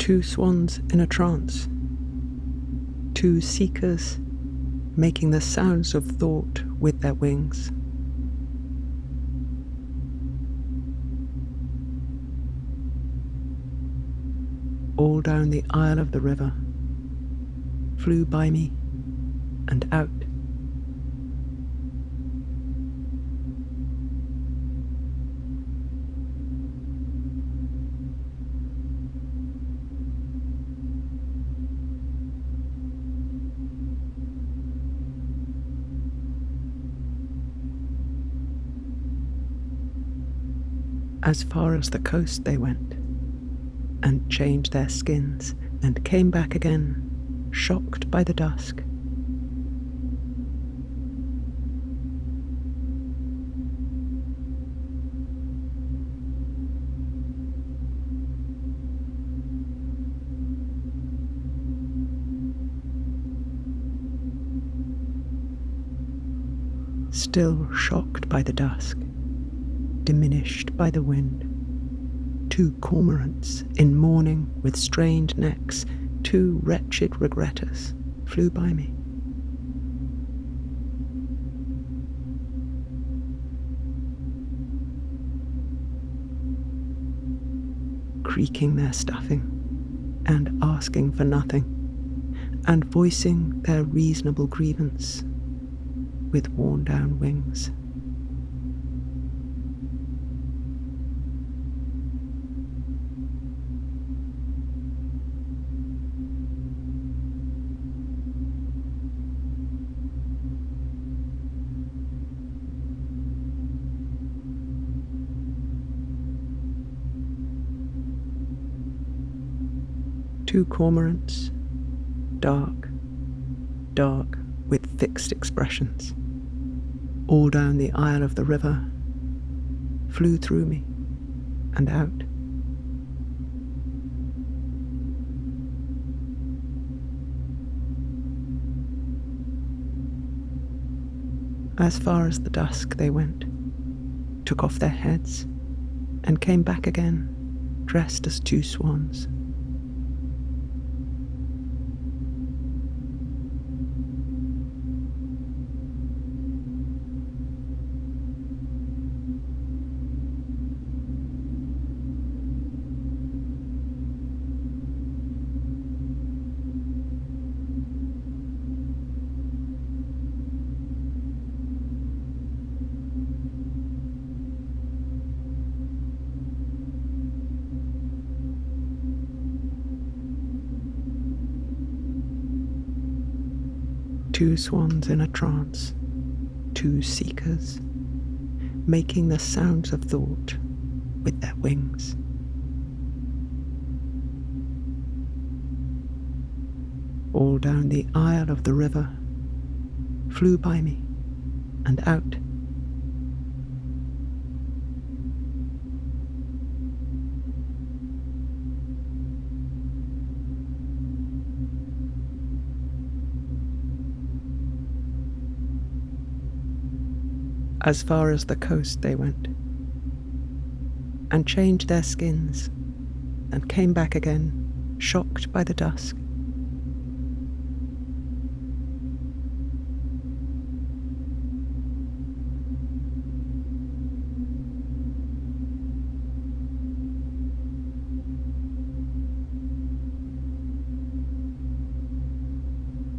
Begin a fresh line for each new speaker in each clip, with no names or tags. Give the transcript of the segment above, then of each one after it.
Two swans in a trance, two seekers making the sounds of thought with their wings. All down the aisle of the river, flew by me and out. As far as the coast they went, and changed their skins, and came back again, shocked by the dusk. Still shocked by the dusk, diminished by the wind, two cormorants in mourning with strained necks, two wretched regretters, flew by me. Creaking their stuffing and asking for nothing, and voicing their reasonable grievance with worn-down wings. Two cormorants, dark, dark with fixed expressions, all down the aisle of the river, flew through me and out. As far as the dusk they went, took off their heads, and came back again, dressed as two swans. Two swans in a trance, two seekers, making the sounds of thought with their wings. All down the aisle of the river, flew by me and out. As far as the coast they went, and changed their skins, and came back again, shocked by the dusk.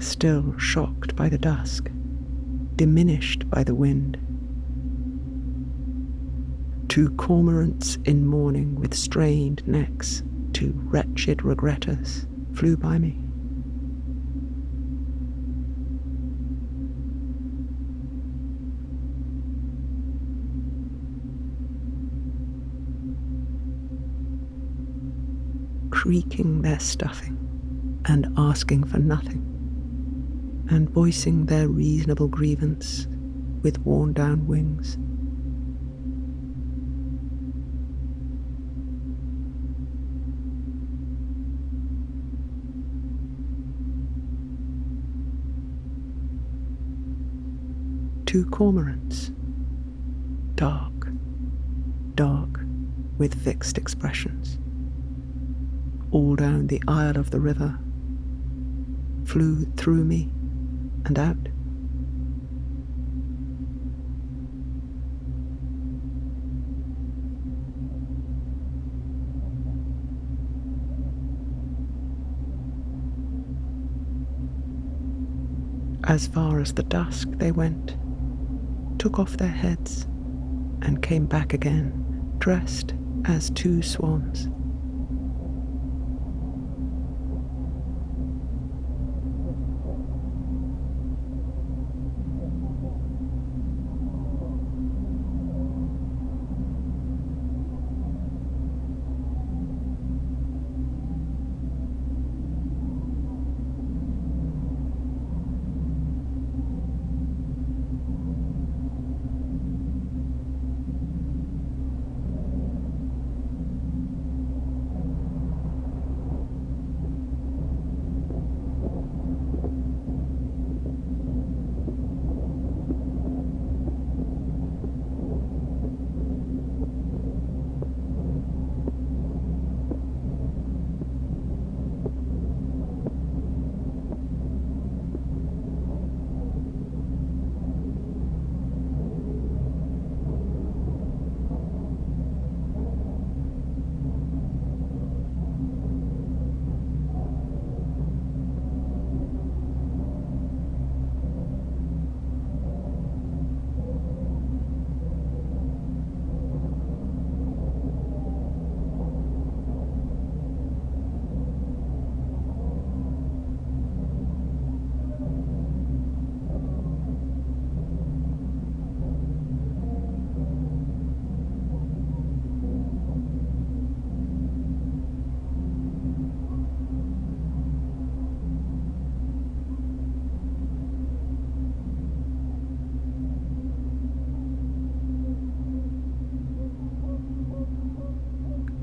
Still shocked by the dusk, diminished by the wind. Two cormorants in mourning with strained necks, two wretched regretters, flew by me. Creaking their stuffing and asking for nothing, and voicing their reasonable grievance with worn-down wings. Two cormorants, dark, dark with fixed expressions, all down the aisle of the river, flew through me and out. As far as the dusk they went, took off their heads, and came back again, dressed as two swans.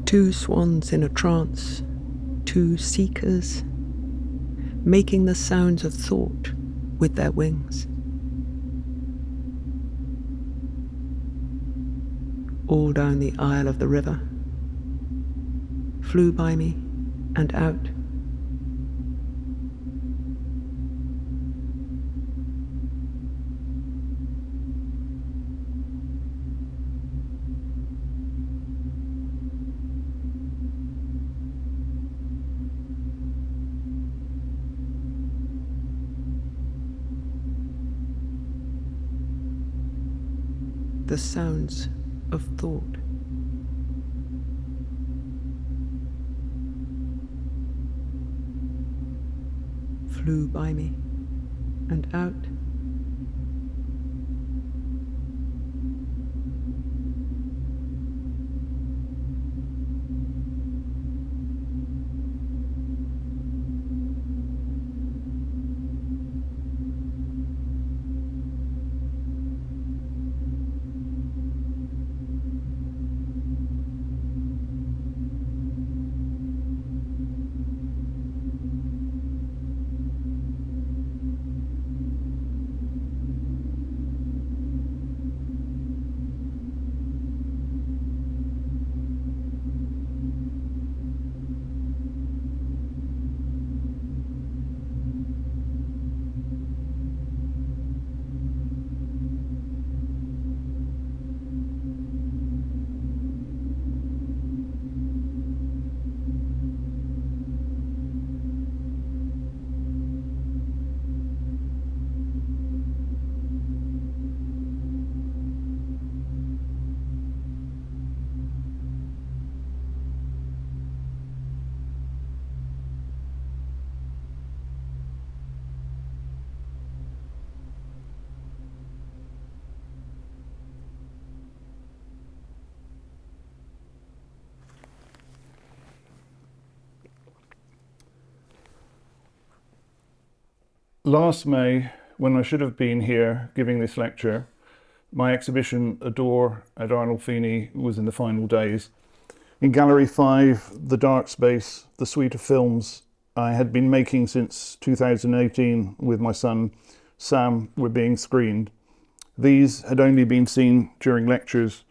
Two swans in a trance, two seekers, making the sounds of thought with their wings. All down the aisle of the river, flew by me and out. The sounds of thought. Flew by me and out.
Last May, when I should have been here giving this lecture, my exhibition A Door at Arnolfini was in the final days. In Gallery 5, the dark space, the suite of films I had been making since 2018 with my son Sam were being screened. These had only been seen during lectures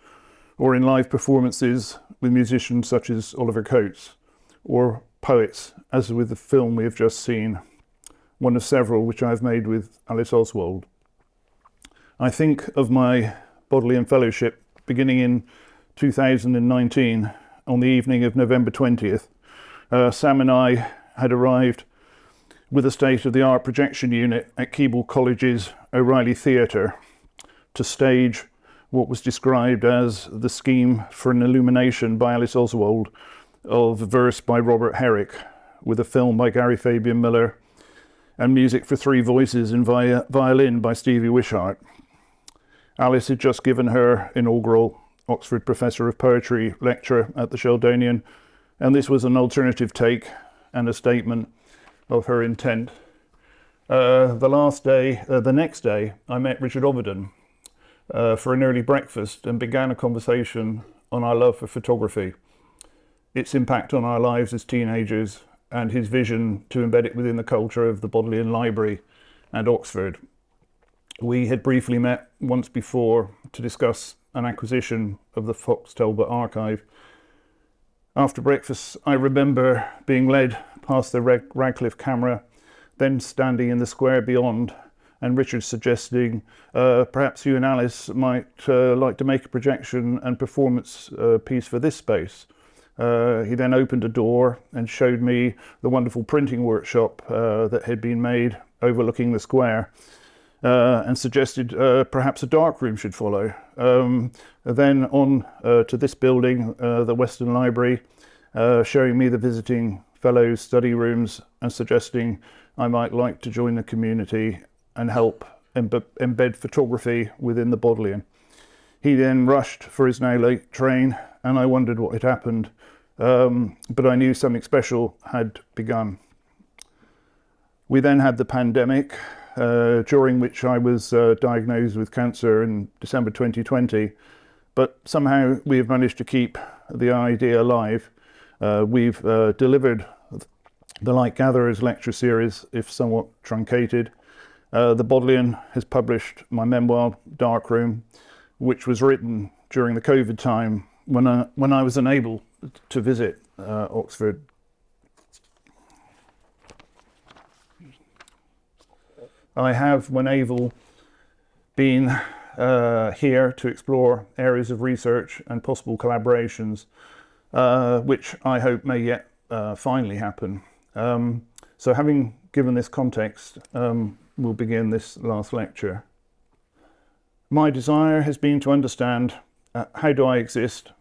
or in live performances with musicians such as Oliver Coates, or poets, as with the film we have just seen, one of several which I have made with Alice Oswald. I think of my Bodleian Fellowship beginning in 2019 on the evening of November 20th. Sam and I had arrived with a state-of-the-art projection unit at Keble College's O'Reilly Theatre to stage what was described as the scheme for an illumination by Alice Oswald of verse by Robert Herrick, with a film by Garry Fabian Miller and music for 3 voices and violin by Stevie Wishart. Alice had just given her inaugural Oxford Professor of Poetry lecture at the Sheldonian, and this was an alternative take and a statement of her intent. The next day, I met Richard Overton for an early breakfast and began a conversation on our love for photography, its impact on our lives as teenagers, and his vision to embed it within the culture of the Bodleian Library and Oxford. We had briefly met once before to discuss an acquisition of the Fox Talbot archive. After breakfast, I remember being led past the Radcliffe camera, then standing in the square beyond, and Richard suggesting perhaps you and Alice might like to make a projection and performance piece for this space. He then opened a door and showed me the wonderful printing workshop that had been made overlooking the square, and suggested perhaps a darkroom should follow. Then on to this building, the Western Library, showing me the visiting fellows' study rooms and suggesting I might like to join the community and help embed photography within the Bodleian. He then rushed for his now late train, and I wondered what had happened, but I knew something special had begun. We then had the pandemic, during which I was diagnosed with cancer in December 2020, but somehow we have managed to keep the idea alive. We've delivered the Light Gatherers lecture series, if somewhat truncated. The Bodleian has published my memoir, Darkroom, which was written during the COVID time when I was unable to visit Oxford. I have, when able, been here to explore areas of research and possible collaborations, which I hope may yet finally happen. So having given this context, we'll begin this last lecture. My desire has been to understand how do I exist,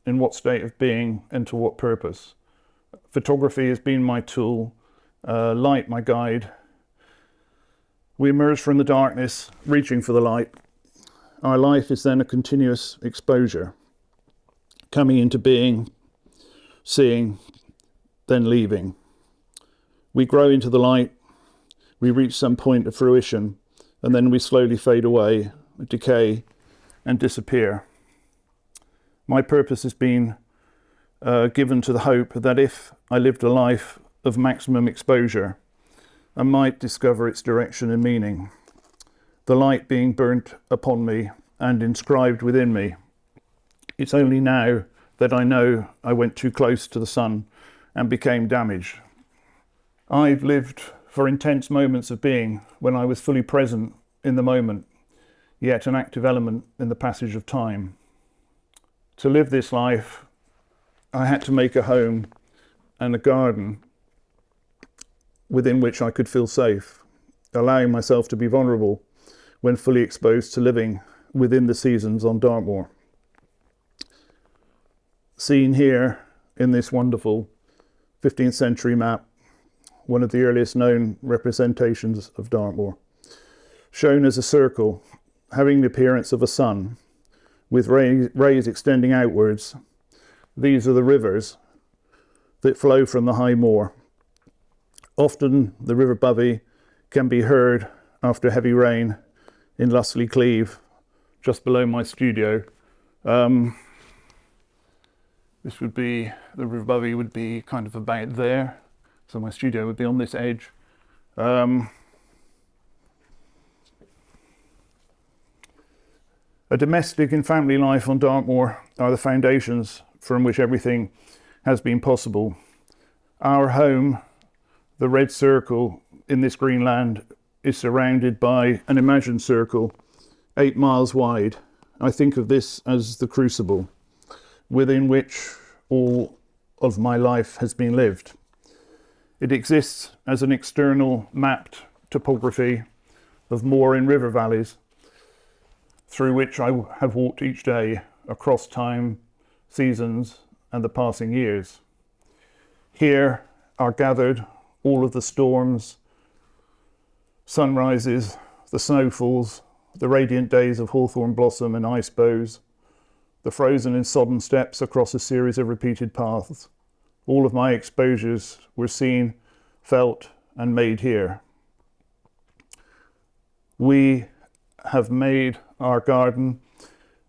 in what state of being, and to what purpose. Photography has been my tool, light my guide. We emerge from the darkness, reaching for the light. Our life is then a continuous exposure, coming into being, seeing, then leaving. We grow into the light, we reach some point of fruition, and then we slowly fade away, decay, and disappear. My purpose has been given to the hope that if I lived a life of maximum exposure, I might discover its direction and meaning, the light being burnt upon me and inscribed within me. It's only now that I know I went too close to the sun and became damaged. I've lived for intense moments of being when I was fully present in the moment, yet an active element in the passage of time. To live this life, I had to make a home and a garden within which I could feel safe, allowing myself to be vulnerable when fully exposed to living within the seasons on Dartmoor. Seen here in this wonderful 15th century map, one of the earliest known representations of Dartmoor, shown as a circle having the appearance of a sun with rays extending outwards. These are the rivers that flow from the high moor. Often the River Bovey can be heard after heavy rain in Lussley Cleeve, just below my studio. This would be, the River Bovey would be kind of about there, so my studio would be on this edge. A domestic and family life on Dartmoor are the foundations from which everything has been possible. Our home, the red circle in this green land, is surrounded by an imagined circle 8 miles wide. I think of this as the crucible within which all of my life has been lived. It exists as an external mapped topography of moor and river valleys through which I have walked each day across time, seasons, and the passing years. Here are gathered all of the storms, sunrises, the snowfalls, the radiant days of hawthorn blossom and ice bows, the frozen and sodden steps across a series of repeated paths. All of my exposures were seen, felt, and made here. We have made our garden.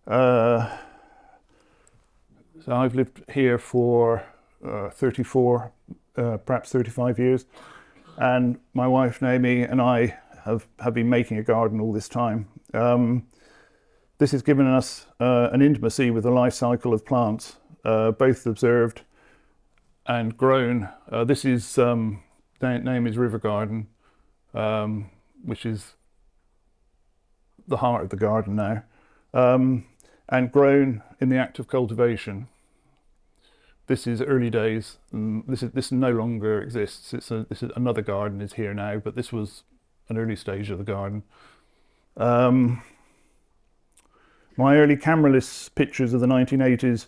So I've lived here for 34, perhaps 35 years, and my wife Naomi and I have been making a garden all this time. This has given us an intimacy with the life cycle of plants, both observed and grown. This is Naomi's river garden, which is the heart of the garden now, and grown in the act of cultivation. This is early days. This no longer exists. This is another garden is here now, but this was an early stage of the garden. My early cameraless pictures of the 1980s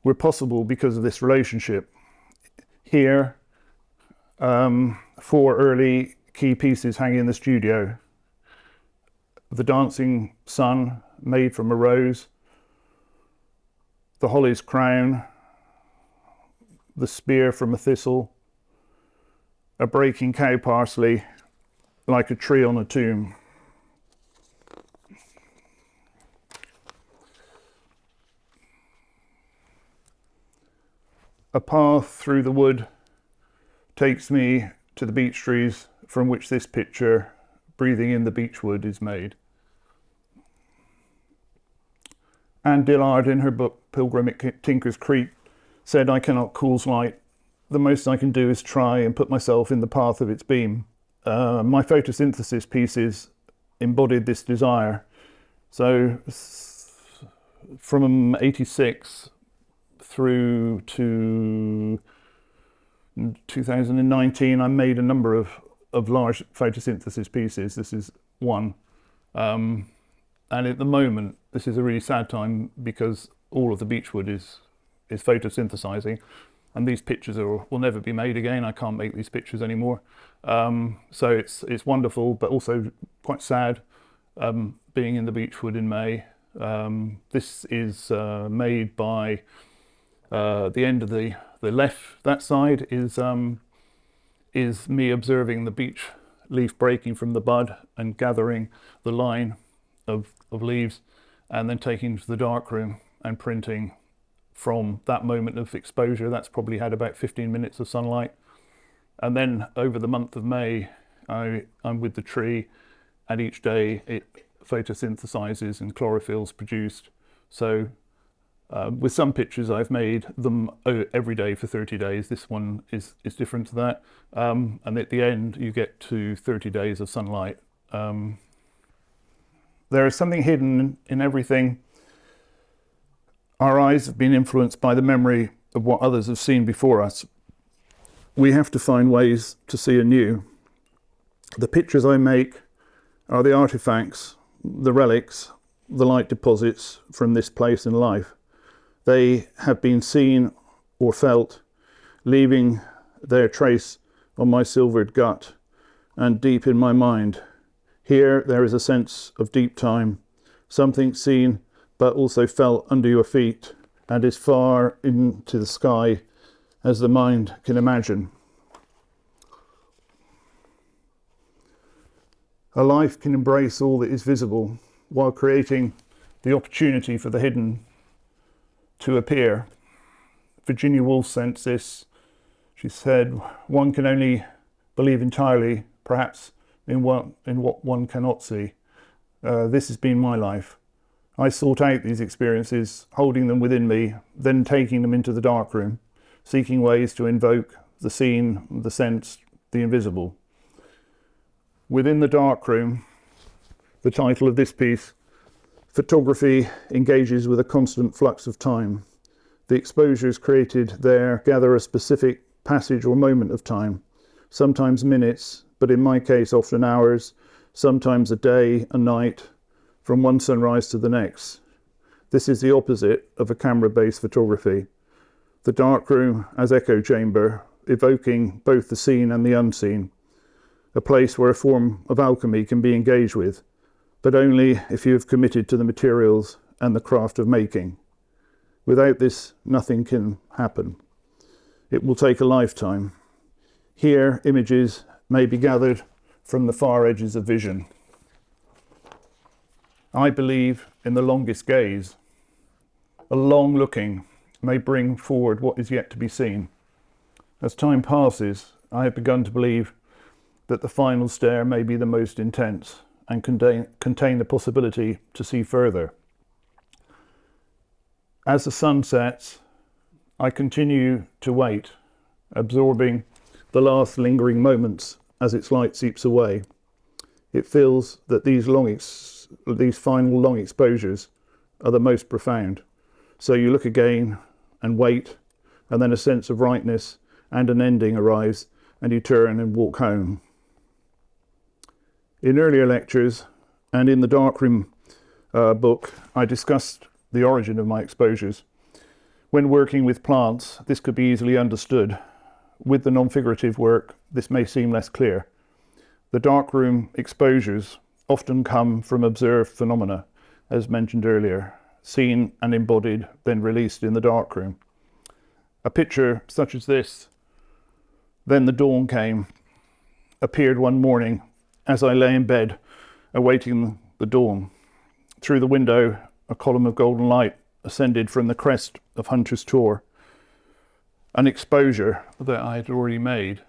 were possible because of this relationship. Here, 4 early key pieces hanging in the studio. The dancing sun made from a rose, the holly's crown, the spear from a thistle, a breaking cow parsley like a tree on a tomb. A path through the wood takes me to the beech trees from which this picture, breathing in the beechwood, is made. Anne Dillard, in her book Pilgrim at Tinker's Creek, said, "I cannot cause light. The most I can do is try and put myself in the path of its beam." My photosynthesis pieces embodied this desire. So from 86 through to 2019, I made a number of large photosynthesis pieces. This is one. And at the moment, this is a really sad time because all of the beechwood is photosynthesizing, and these pictures will never be made again. I can't make these pictures anymore. So it's wonderful, but also quite sad being in the beechwood in May. This is made by the end of the left. That side is me observing the beech leaf breaking from the bud and gathering the line of leaves, and then taking to the darkroom and printing from that moment of exposure. That's probably had about 15 minutes of sunlight. And then over the month of May, I'm with the tree, and each day it photosynthesizes and chlorophyll's produced. So with some pictures I've made them every day for 30 days. This one is different to that. And at the end you get to 30 days of sunlight. There is something hidden in everything. Our eyes have been influenced by the memory of what others have seen before us. We have to find ways to see anew. The pictures I make are the artifacts, the relics, the light deposits from this place in life. They have been seen or felt, leaving their trace on my silvered gut and deep in my mind. Here there is a sense of deep time, something seen but also felt under your feet and as far into the sky as the mind can imagine. A life can embrace all that is visible while creating the opportunity for the hidden to appear. Virginia Woolf sensed this. She said, "One can only believe entirely, perhaps, in what one cannot see." This has been my life. I sought out these experiences, holding them within me, then taking them into the darkroom, seeking ways to invoke the seen, the sensed, the invisible. Within the darkroom, the title of this piece, photography engages with a constant flux of time. The exposures created there gather a specific passage or moment of time, sometimes minutes, but in my case often hours, sometimes a day, a night, from one sunrise to the next. This is the opposite of a camera-based photography. The darkroom as echo chamber, evoking both the seen and the unseen, a place where a form of alchemy can be engaged with, but only if you have committed to the materials and the craft of making. Without this, nothing can happen. It will take a lifetime. Here, images may be gathered from the far edges of vision. I believe in the longest gaze. A long looking may bring forward what is yet to be seen. As time passes, I have begun to believe that the final stare may be the most intense and contain the possibility to see further. As the sun sets, I continue to wait, absorbing the last lingering moments as its light seeps away. It feels that these final long exposures are the most profound. So you look again and wait, and then a sense of rightness and an ending arrives, and you turn and walk home. In earlier lectures and in the Darkroom book, I discussed the origin of my exposures. When working with plants, this could be easily understood. With the non-figurative work, this may seem less clear. The darkroom exposures often come from observed phenomena, as mentioned earlier, seen and embodied, then released in the darkroom. A picture such as this, "Then the dawn came," appeared one morning as I lay in bed, awaiting the dawn. Through the window, a column of golden light ascended from the crest of Hunter's Tor, an exposure that I had already made.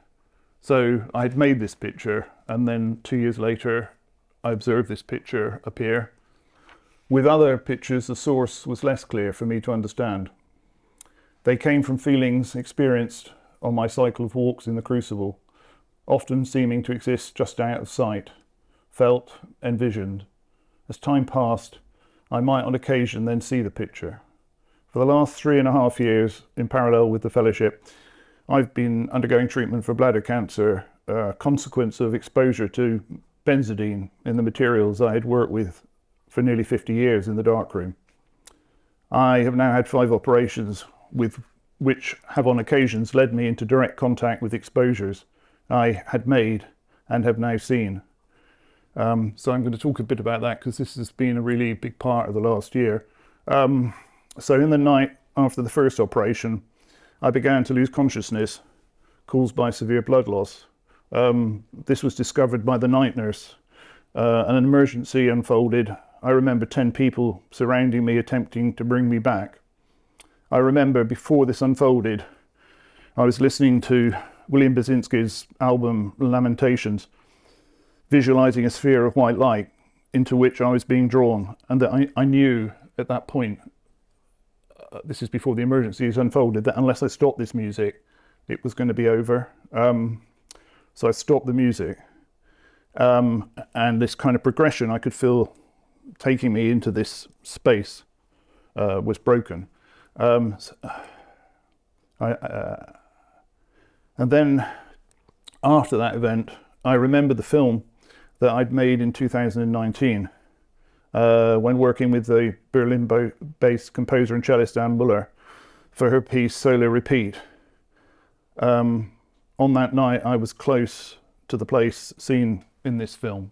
So I had made this picture, and then 2 years later, I observed this picture appear. With other pictures, the source was less clear for me to understand. They came from feelings experienced on my cycle of walks in the crucible, often seeming to exist just out of sight, felt, envisioned. As time passed, I might on occasion then see the picture. For the last 3.5 years, in parallel with the fellowship, I've been undergoing treatment for bladder cancer, a consequence of exposure to benzodine in the materials I had worked with for nearly 50 years in the darkroom. I have now had 5 operations, which have on occasions led me into direct contact with exposures I had made and have now seen. So I'm going to talk a bit about that because this has been a really big part of the last year. So in the night after the first operation, I began to lose consciousness caused by severe blood loss. This was discovered by the night nurse. An emergency unfolded. I remember 10 people surrounding me attempting to bring me back. I remember before this unfolded, I was listening to William Basinski's album Lamentations, visualizing a sphere of white light into which I was being drawn, and that I knew at that point, this is before the emergencies unfolded, that unless I stopped this music, it was going to be over. So I stopped the music, and this kind of progression I could feel taking me into this space was broken. And then after that event, I remember the film that I'd made in 2019 when working with the Berlin-based composer and cellist Anne Muller for her piece Solo Repeat. On that night, I was close to the place seen in this film.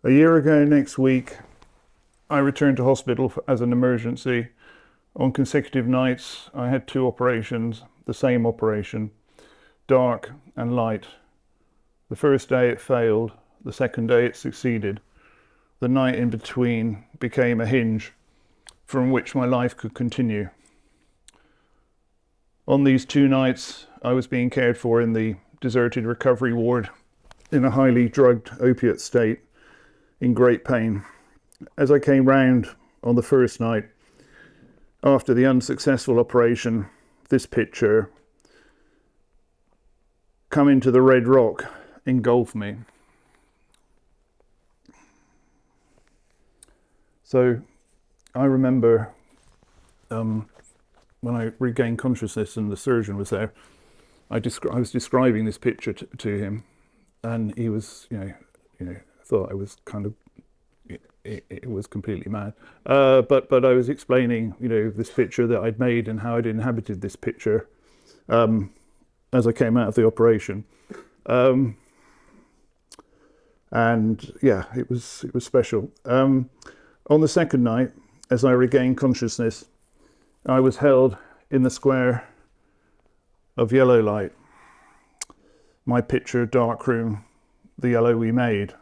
A year ago next week, I returned to hospital as an emergency. On consecutive nights, I had 2 operations, the same operation, dark and light. The first day it failed, the second day it succeeded. The night in between became a hinge from which my life could continue. On these 2 nights, I was being cared for in the deserted recovery ward in a highly drugged opiate state, in great pain. As I came round on the first night, after the unsuccessful operation, this picture, coming to the red rock, engulfed me. So I remember when I regained consciousness and the surgeon was there, I was describing this picture to him, and he was, thought I was kind of, it was completely mad. But I was explaining, this picture that I'd made and how I'd inhabited this picture as I came out of the operation. And yeah, it was special. On the second night, as I regained consciousness, I was held in the square of yellow light. My picture, Darkroom, the yellow we made.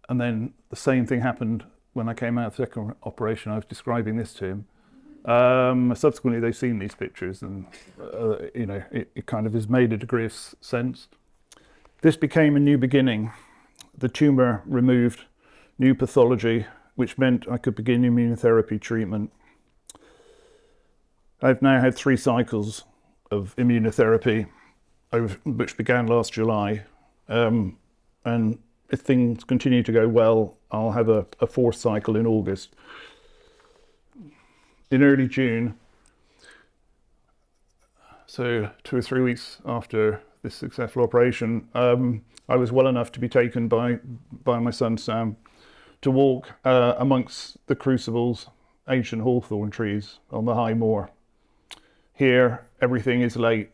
And then the same thing happened when I came out of the second operation. I was describing this to him. Subsequently, they've seen these pictures, and it kind of has made a degree of sense. This became a new beginning. The tumour removed, new pathology, which meant I could begin immunotherapy treatment. I've now had 3 cycles of immunotherapy, which began last July, and if things continue to go well, I'll have a 4th cycle in August. In early June, so 2 or 3 weeks after this successful operation, I was well enough to be taken by my son Sam to walk amongst the crucibles, ancient hawthorn trees on the high moor. Here, everything is late.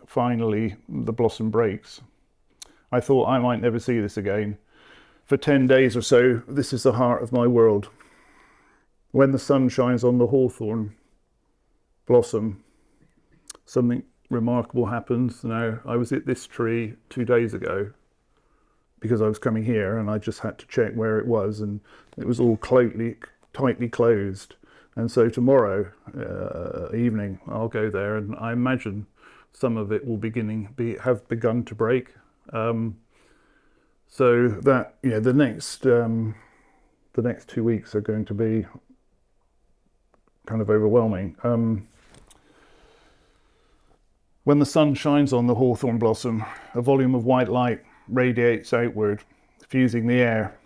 Finally, the blossom breaks. I thought I might never see this again. For 10 days or so, this is the heart of my world. When the sun shines on the hawthorn blossom, something remarkable happens. Now, I was at this tree 2 days ago because I was coming here and I just had to check where it was, and it was all tightly closed. And so tomorrow evening, I'll go there, and I imagine some of it will have begun to break. So that, the next 2 weeks are going to be kind of overwhelming. When the sun shines on the hawthorn blossom, a volume of white light radiates outward, fusing the air.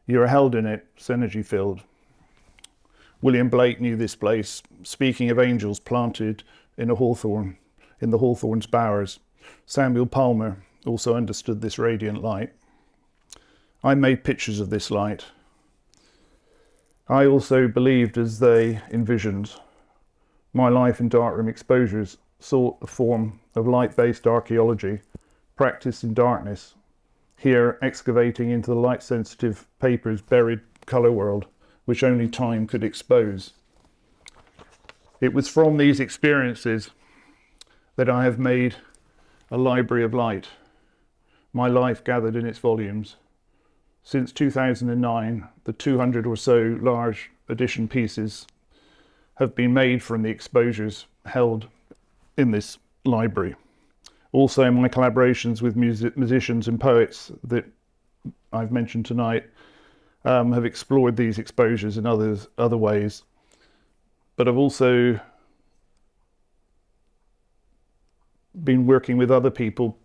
You are held in it, it's energy filled. William Blake knew this place, speaking of angels planted in the hawthorn's bowers. Samuel Palmer also understood this radiant light. I made pictures of this light. I also believed as they envisioned. My life in darkroom exposures sought the form of light-based archaeology, practiced in darkness, here excavating into the light-sensitive paper's buried colour world, which only time could expose. It was from these experiences that I have made a library of light, my life gathered in its volumes. Since 2009, the 200 or so large edition pieces have been made from the exposures held in this library. Also, my collaborations with musicians and poets that I've mentioned tonight have explored these exposures in other ways. But I've also been working with other people,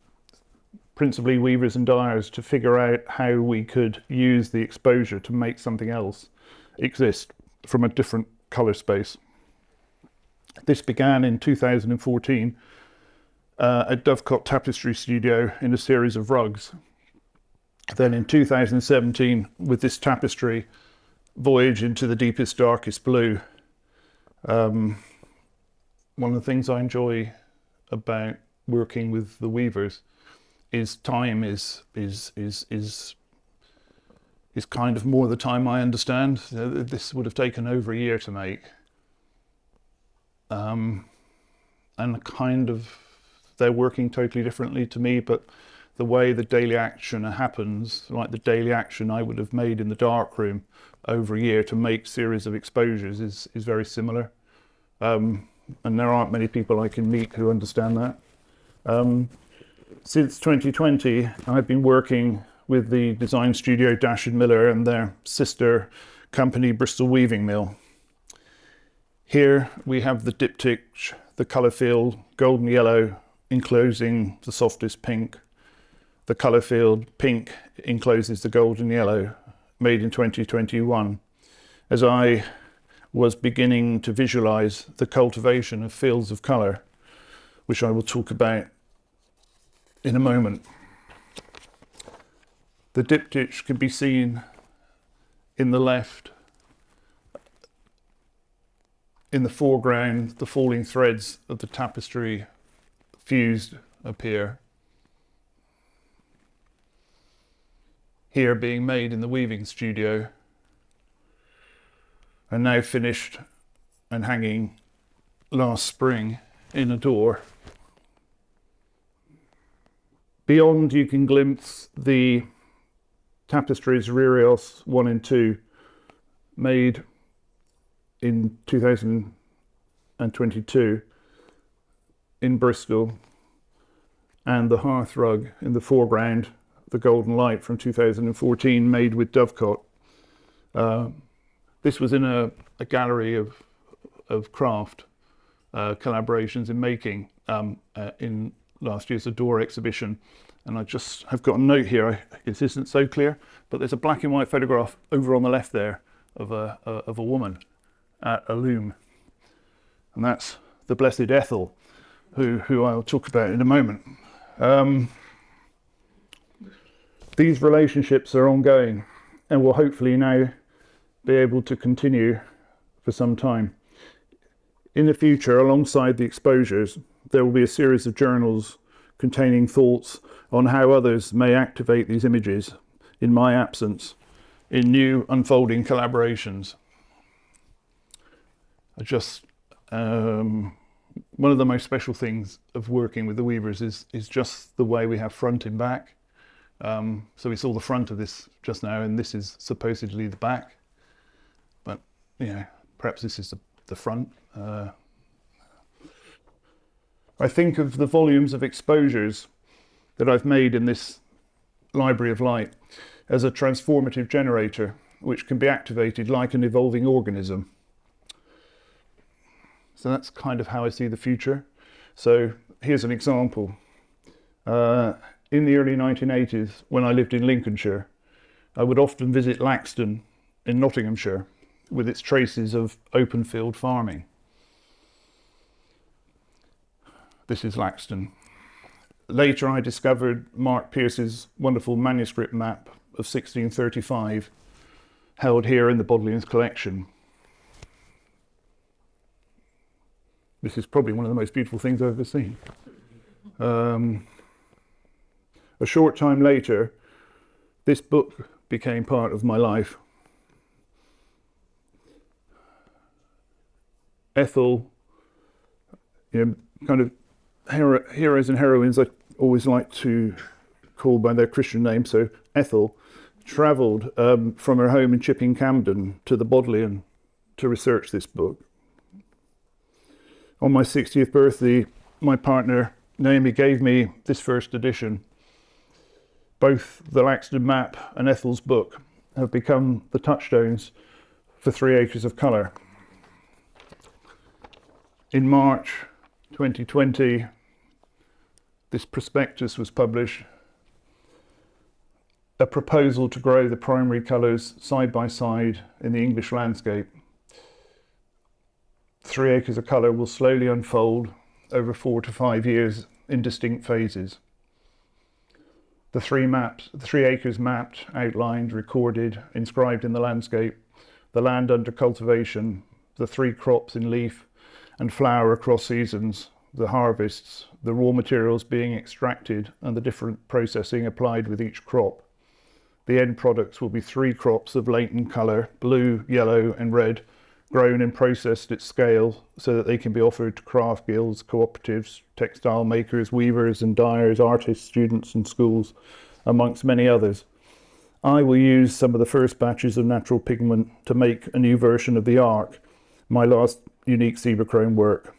principally weavers and dyers, to figure out how we could use the exposure to make something else exist from a different colour space. This began in 2014 at Dovecot Tapestry Studio in a series of rugs. Then in 2017, with this tapestry, Voyage into the Deepest, Darkest Blue. One of the things I enjoy about working with the weavers time is kind of more the time I understand. This would have taken over a year to make. And kind of, they're working totally differently to me, but the way the daily action happens, like the daily action I would have made in the darkroom over a year to make series of exposures is very similar. And there aren't many people I can meet who understand that. Since 2020, I've been working with the design studio Anne Muller and their sister company Bristol Weaving Mill. Here we have the diptych, the colour field, golden yellow enclosing the softest pink. The colour field pink encloses the golden yellow, made in 2021. As I was beginning to visualise the cultivation of fields of colour, which I will talk about in a moment. The diptych can be seen in the left. In the foreground, the falling threads of the tapestry fused appear. Here being made in the weaving studio, and now finished and hanging last spring in a door. Beyond you can glimpse the tapestries Rios 1 and 2, made in 2022 in Bristol, and the hearth rug in the foreground, the Golden Light from 2014, made with dovecot. This was in a gallery of craft collaborations in making in last year's Adore exhibition, and I just have got a note here. This isn't so clear, but there's a black and white photograph over on the left there of a woman at a loom, and that's the Blessed Ethel, who I'll talk about in a moment. These relationships are ongoing and will hopefully now be able to continue for some time. In the future, alongside the exposures, there will be a series of journals containing thoughts on how others may activate these images in my absence in new unfolding collaborations. One of the most special things of working with the weavers is just the way we have front and back. So we saw the front of this just now, and this is supposedly the back, but perhaps this is the front. I think of the volumes of exposures that I've made in this library of light as a transformative generator which can be activated like an evolving organism. So that's kind of how I see the future. So here's an example. In the early 1980s, when I lived in Lincolnshire, I would often visit Laxton in Nottinghamshire with its traces of open field farming. This is Laxton. Later I discovered Mark Pierce's wonderful manuscript map of 1635, held here in the Bodleian's collection. This is probably one of the most beautiful things I've ever seen. A short time later, this book became part of my life. Ethel, kind of heroes and heroines I always like to call by their Christian name. So Ethel travelled from her home in Chipping Campden to the Bodleian to research this book. On my 60th birthday, my partner Naomi gave me this first edition. Both the Laxton map and Ethel's book have become the touchstones for 3 Acres of Colour. In March 2020, this prospectus was published, a proposal to grow the primary colours side by side in the English landscape. 3 Acres of Colour will slowly unfold over 4 to 5 years in distinct phases. The 3 acres mapped, outlined, recorded, inscribed in the landscape, the land under cultivation, the 3 crops in leaf and flower across seasons, the harvests, the raw materials being extracted and the different processing applied with each crop. The end products will be 3 crops of latent colour, blue, yellow and red, grown and processed at scale so that they can be offered to craft guilds, cooperatives, textile makers, weavers and dyers, artists, students and schools, amongst many others. I will use some of the first batches of natural pigment to make a new version of the Ark, my last unique zebrachrome work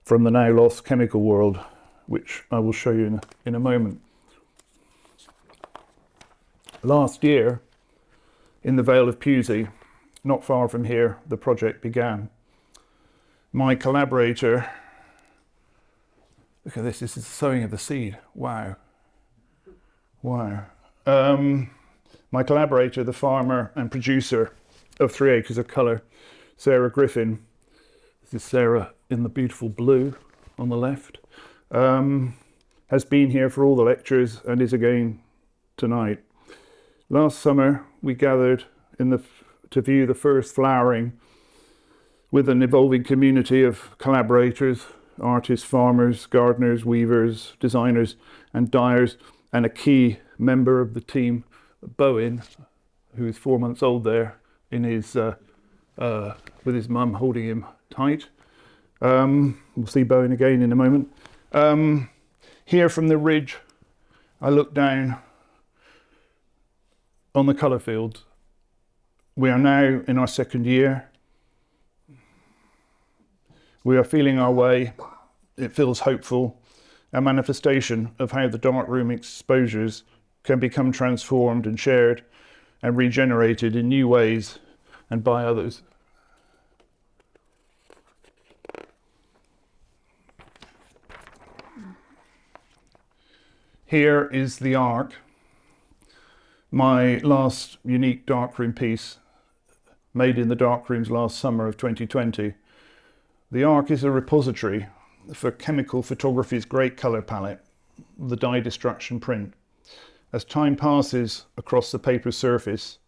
from the now lost chemical world, which I will show you in a moment. Last year, in the Vale of Pewsey, not far from here, the project began. My collaborator, look at this is the sowing of the seed. Wow. Wow. My collaborator, the farmer and producer of 3 Acres of Colour, Sarah Griffin, this is Sarah in the beautiful blue on the left, has been here for all the lectures and is again tonight. Last summer we gathered to view the first flowering with an evolving community of collaborators, artists, farmers, gardeners, weavers, designers and dyers, and a key member of the team, Bowen, who is 4 months old there in his with his mum holding him tight. We'll see Bowen again in a moment. Here from the ridge I look down on the colour fields. We are now in our 2nd year. We are feeling our way. It feels hopeful, a manifestation of how the darkroom exposures can become transformed and shared and regenerated in new ways and by others. Here is the Ark, my last unique darkroom piece, made in the darkrooms last summer of 2020. The Ark is a repository for chemical photography's great colour palette, the dye destruction print. As time passes across the paper's surface,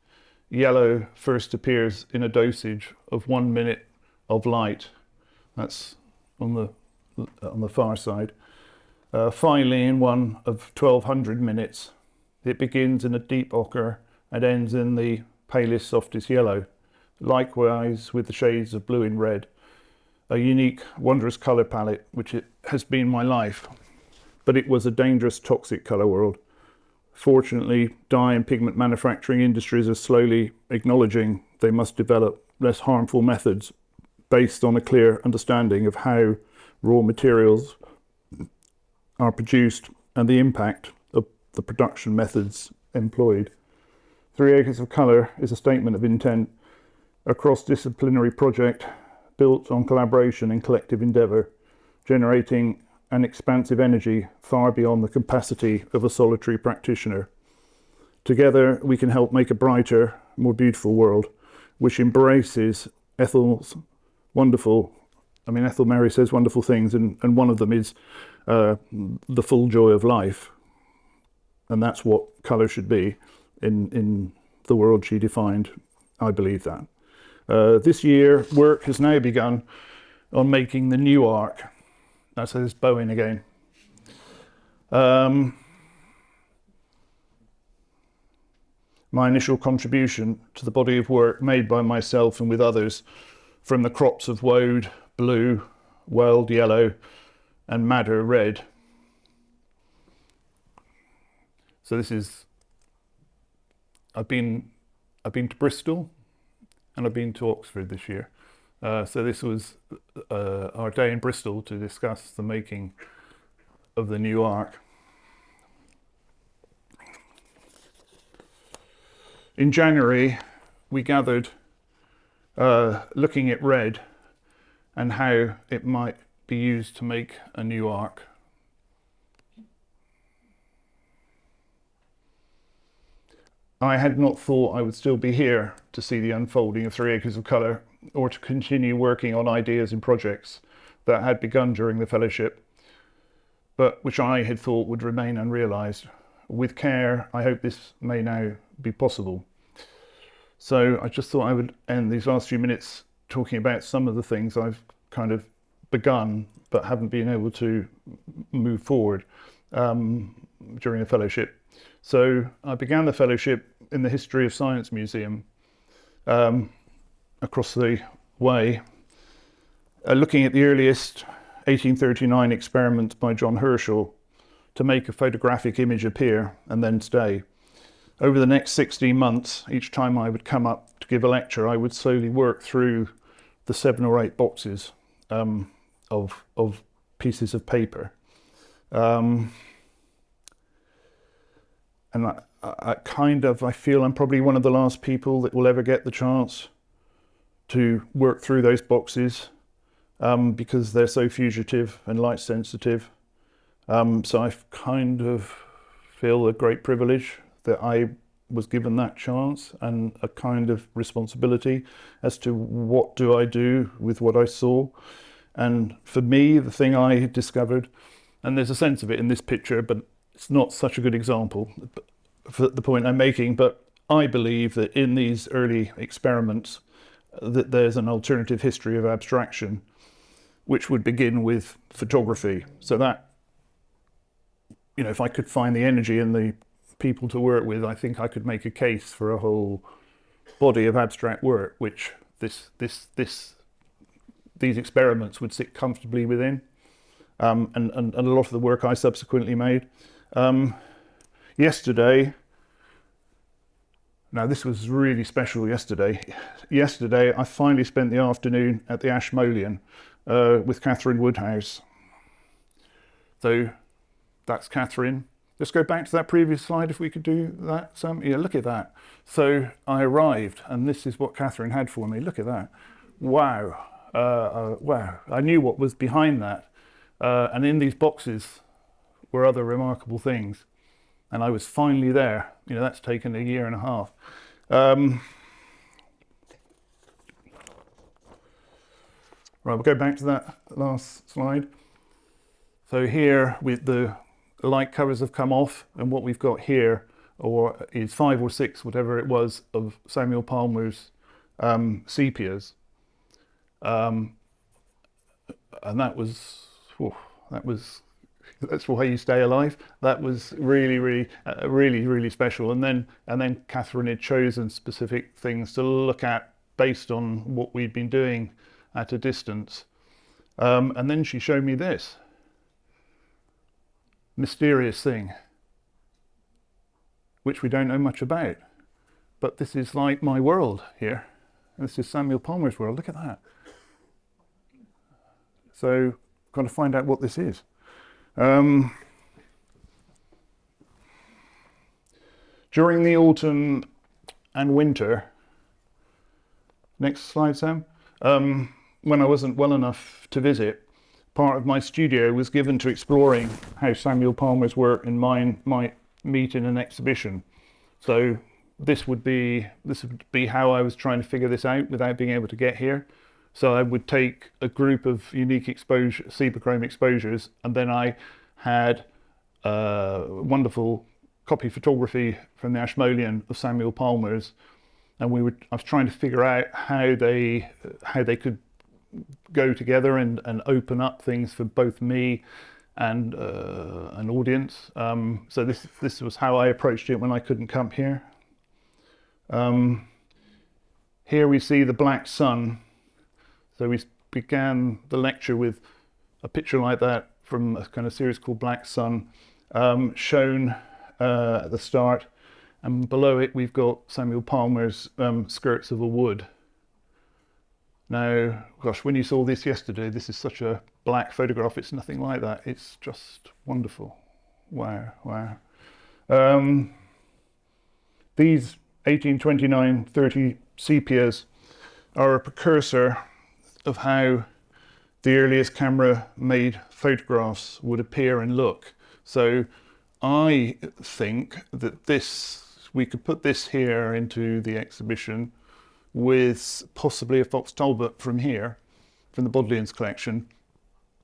yellow first appears in a dosage of 1 minute of light. That's on the far side. Finally, in one of 1200 minutes, it begins in a deep ochre and ends in the palest, softest yellow. Likewise with the shades of blue and red, a unique, wondrous colour palette, which it has been my life. But it was a dangerous, toxic colour world. Fortunately, dye and pigment manufacturing industries are slowly acknowledging they must develop less harmful methods based on a clear understanding of how raw materials are produced and the impact of the production methods employed. 3 Acres of Colour is a statement of intent, a cross-disciplinary project built on collaboration and collective endeavour, generating an expansive energy far beyond the capacity of a solitary practitioner. Together we can help make a brighter, more beautiful world, which embraces Ethel's wonderful, Ethel Mary says wonderful things, and one of them is the full joy of life. And that's what colour should be in the world she defined. I believe that. This year, work has now begun on making the new Ark. That's this Bowen again. My initial contribution to the body of work made by myself and with others from the crops of woad, blue, weld yellow and madder red. So this is, I've been to Bristol and I've been to Oxford this year. So this was our day in Bristol to discuss the making of the new Ark. In January, we gathered looking at red and how it might be used to make a new Ark. I had not thought I would still be here to see the unfolding of 3 Acres of Colour, or to continue working on ideas and projects that had begun during the fellowship, but which I had thought would remain unrealised. With care, I hope this may now be possible. So I just thought I would end these last few minutes talking about some of the things I've kind of begun but haven't been able to move forward during the fellowship. So I began the fellowship in the History of Science Museum across the way, looking at the earliest 1839 experiment by John Herschel to make a photographic image appear and then stay. Over the next 16 months, each time I would come up to give a lecture, I would slowly work through the 7 or 8 boxes of pieces of paper. And I feel I'm probably one of the last people that will ever get the chance to work through those boxes because they're so fugitive and light sensitive. So I kind of feel a great privilege that I was given that chance, and a kind of responsibility as to what do I do with what I saw. And for me, the thing I discovered, and there's a sense of it in this picture, but it's not such a good example for the point I'm making, but I believe that in these early experiments that there's an alternative history of abstraction which would begin with photography. So that, you know, if I could find the energy and the people to work with, I think I could make a case for a whole body of abstract work, which these experiments would sit comfortably within, and a lot of the work I subsequently made. Yesterday, now this was really special yesterday. Yesterday I finally spent the afternoon at the Ashmolean with Catherine Woodhouse. So that's Catherine. Let's go back to that previous slide if we could do that, Sam. Yeah, look at that. So I arrived and this is what Catherine had for me. Look at that. Wow. Wow. I knew what was behind that. And in these boxes were other remarkable things. And I was finally there. You know, that's taken a year and a half. Right, we'll go back to that last slide. So here with the light covers have come off, and what we've got here is 5 or 6, whatever it was, of Samuel Palmer's sepias. And that's why you stay alive. That was really special. And then Catherine had chosen specific things to look at based on what we'd been doing at a distance. And then she showed me this mysterious thing, which we don't know much about. But this is like my world here. This is Samuel Palmer's world. Look at that. So, got to find out what this is. During the autumn and winter, next slide, Sam, when I wasn't well enough to visit, part of my studio was given to exploring how Samuel Palmer's work and mine might meet in an exhibition. So this would be how I was trying to figure this out without being able to get here. So I would take a group of unique exposure, sebachrome exposures, and then I had wonderful copy photography from the Ashmolean of Samuel Palmer's, and I was trying to figure out how they could go together and open up things for both me and an audience. So this was how I approached it when I couldn't come here. Here we see the black sun. So we began the lecture with a picture like that from a kind of series called Black Sun, shown at the start, and below it we've got Samuel Palmer's Skirts of a Wood. Now, gosh, when you saw this yesterday, this is such a black photograph, it's nothing like that. It's just wonderful. Wow, wow. These 1829-30 sepias are a precursor of how the earliest camera-made photographs would appear and look. So I think that we could put this here into the exhibition with possibly a Fox Talbot from here, from the Bodleian's collection,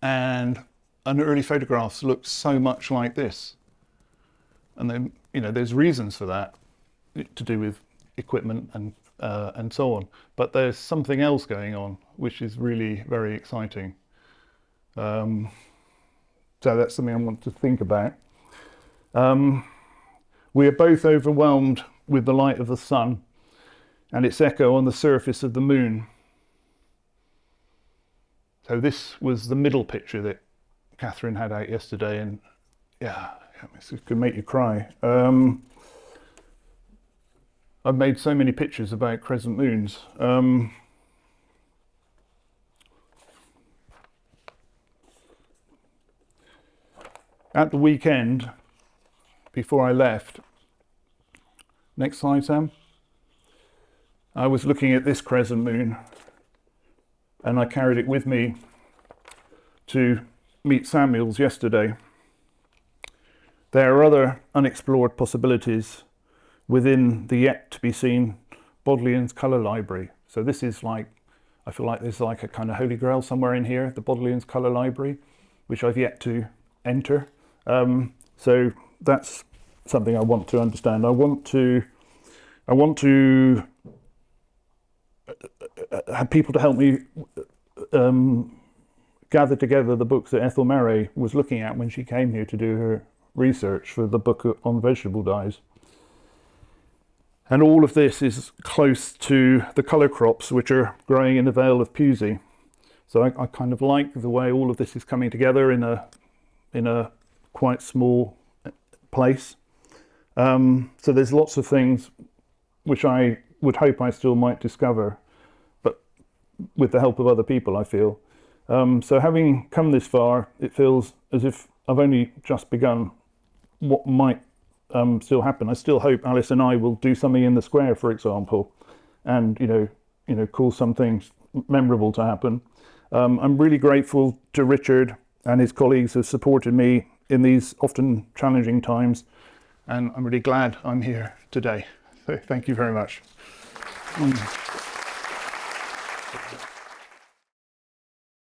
and an early photographs look so much like this. And then, you know, there's reasons for that, to do with equipment and so on. But there's something else going on, which is really very exciting. So that's something I want to think about. We are both overwhelmed with the light of the sun and its echo on the surface of the moon. So this was the middle picture that Catherine had out yesterday, and yeah, it could make you cry. I've made so many pictures about crescent moons. At the weekend, before I left, next slide, Sam, I was looking at this crescent moon, and I carried it with me to meet Samuel's yesterday. There are other unexplored possibilities within the yet to be seen Bodleian's Colour Library. So this is like, I feel like there's like a kind of holy grail somewhere in here, the Bodleian's Colour Library, which I've yet to enter. So that's something I want to understand. I want to have people to help me gather together the books that Ethel Murray was looking at when she came here to do her research for the book on vegetable dyes. And all of this is close to the colour crops which are growing in the Vale of Pusey. So I kind of like the way all of this is coming together in a quite small place. So there's lots of things which I would hope I still might discover, but with the help of other people, I feel. So having come this far, it feels as if I've only just begun what might still happen. I still hope Alice and I will do something in the square, for example, and you know, cause something memorable to happen. I'm really grateful to Richard and his colleagues who have supported me in these often challenging times, and I'm really glad I'm here today. So thank you very much.